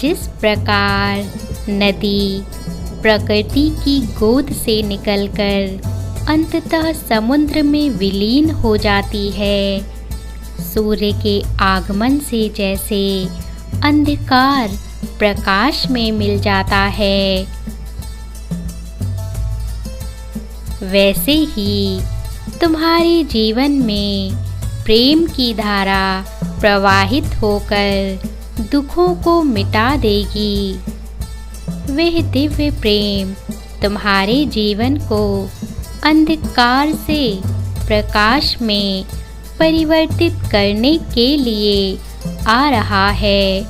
जिस प्रकार नदी प्रकृति की गोद से निकलकर अंततः समुद्र में विलीन हो जाती है, सूर्य के आगमन से जैसे अंधकार प्रकाश में मिल जाता है, वैसे ही तुम्हारे जीवन में प्रेम की धारा प्रवाहित होकर दुखों को मिटा देगी। वह दिव्य प्रेम तुम्हारे जीवन को अंधकार से प्रकाश में परिवर्तित करने के लिए आ रहा है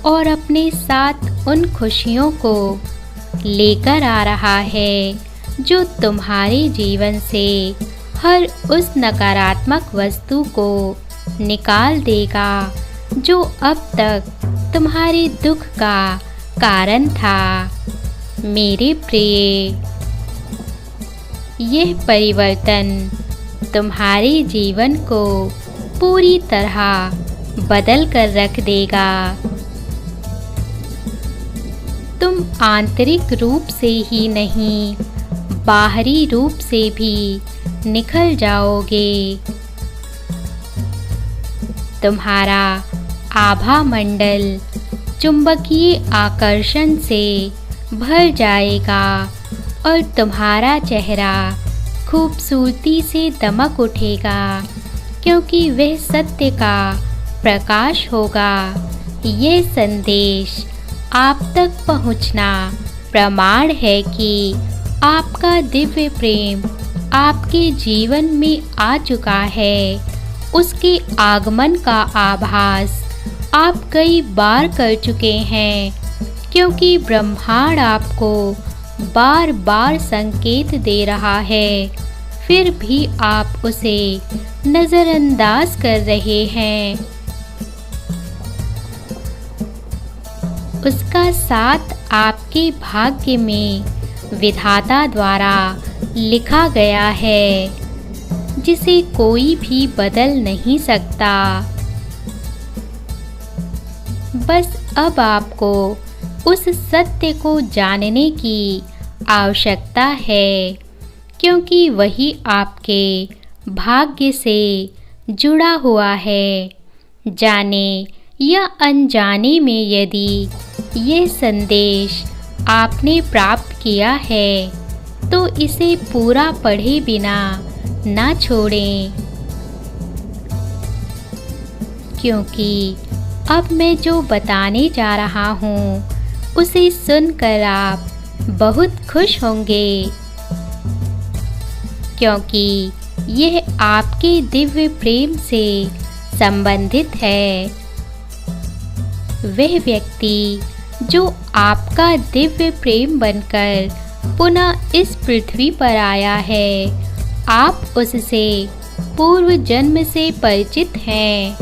और अपने साथ उन खुशियों को लेकर आ रहा है जो तुम्हारे जीवन से हर उस नकारात्मक वस्तु को निकाल देगा जो अब तक तुम्हारे दुख का कारण था। मेरे प्रिय, यह परिवर्तन तुम्हारे जीवन को पूरी तरह बदल कर रख देगा। तुम आंतरिक रूप से ही नहीं, बाहरी रूप से भी निखर जाओगे। तुम्हारा आभा मंडल चुंबकीय आकर्षण से भर जाएगा और तुम्हारा चेहरा खूबसूरती से दमक उठेगा, क्योंकि वह सत्य का प्रकाश होगा। यह संदेश आप तक पहुंचना प्रमाण है कि आपका दिव्य प्रेम आपके जीवन में आ चुका है। उसके आगमन का आभास आप कई बार कर चुके हैं, क्योंकि ब्रह्मांड आपको बार बार संकेत दे रहा है, फिर भी आप उसे नज़रअंदाज कर रहे हैं। उसका साथ आपके भाग्य में विधाता द्वारा लिखा गया है, जिसे कोई भी बदल नहीं सकता। बस अब आपको उस सत्य को जानने की आवश्यकता है, क्योंकि वही आपके भाग्य से जुड़ा हुआ है। जाने या अनजाने में यदि ये संदेश आपने प्राप्त किया है, तो इसे पूरा पढ़े बिना ना छोड़ें, क्योंकि अब मैं जो बताने जा रहा हूँ उसे सुनकर आप बहुत खुश होंगे, क्योंकि यह आपके दिव्य प्रेम से संबंधित है। वह व्यक्ति जो आपका दिव्य प्रेम बनकर पुनः इस पृथ्वी पर आया है, आप उससे पूर्व जन्म से परिचित हैं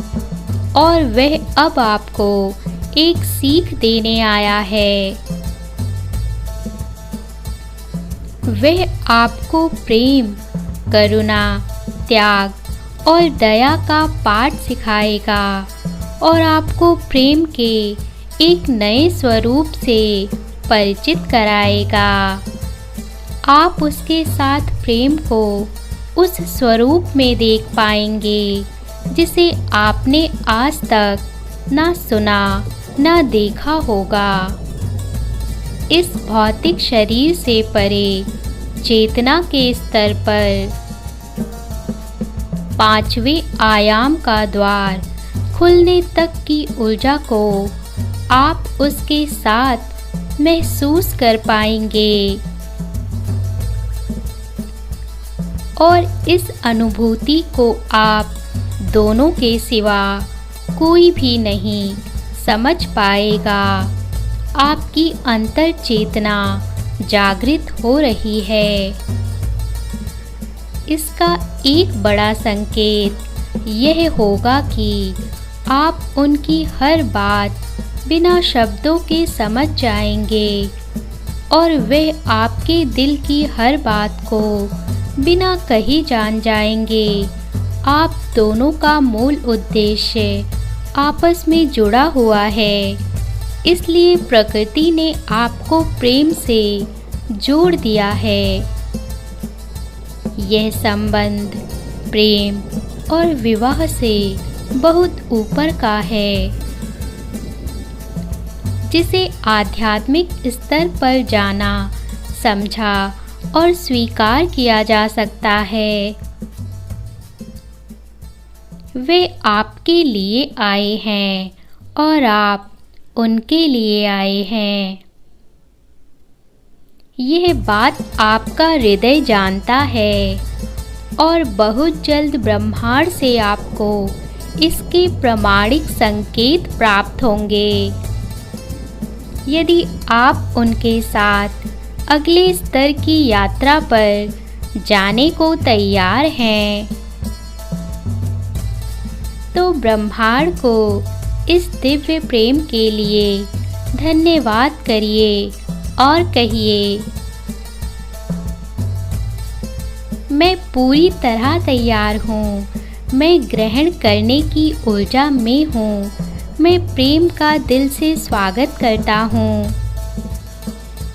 और वह अब आपको एक सीख देने आया है। वह आपको प्रेम, करुणा, त्याग और दया का पाठ सिखाएगा और आपको प्रेम के एक नए स्वरूप से परिचित कराएगा। आप उसके साथ प्रेम को उस स्वरूप में देख पाएंगे जिसे आपने आज तक ना सुना ना देखा होगा। इस भौतिक शरीर से परे चेतना के स्तर पर पांचवें आयाम का द्वार खुलने तक की ऊर्जा को आप उसके साथ महसूस कर पाएंगे और इस अनुभूति को आप दोनों के सिवा कोई भी नहीं समझ पाएगा। आपकी अंतर चेतना जागृत हो रही है। इसका एक बड़ा संकेत यह होगा कि आप उनकी हर बात बिना शब्दों के समझ जाएंगे और वह आपके दिल की हर बात को बिना कहे जान जाएंगे। आप दोनों का मूल उद्देश्य आपस में जुड़ा हुआ है। इसलिए प्रकृति ने आपको प्रेम से जोड़ दिया है। यह संबंध प्रेम और विवाह से बहुत ऊपर का है, जिसे आध्यात्मिक स्तर पर जाना, समझा और स्वीकार किया जा सकता है। वे आपके लिए आए हैं और आप उनके लिए आए हैं। यह बात आपका हृदय जानता है और बहुत जल्द ब्रह्मांड से आपको इसके प्रामाणिक संकेत प्राप्त होंगे। यदि आप उनके साथ अगले स्तर की यात्रा पर जाने को तैयार हैं, तो ब्रह्मांड को इस दिव्य प्रेम के लिए धन्यवाद करिए और कहिए, मैं पूरी तरह तैयार हूँ, मैं ग्रहण करने की ऊर्जा में हूँ, मैं प्रेम का दिल से स्वागत करता हूँ।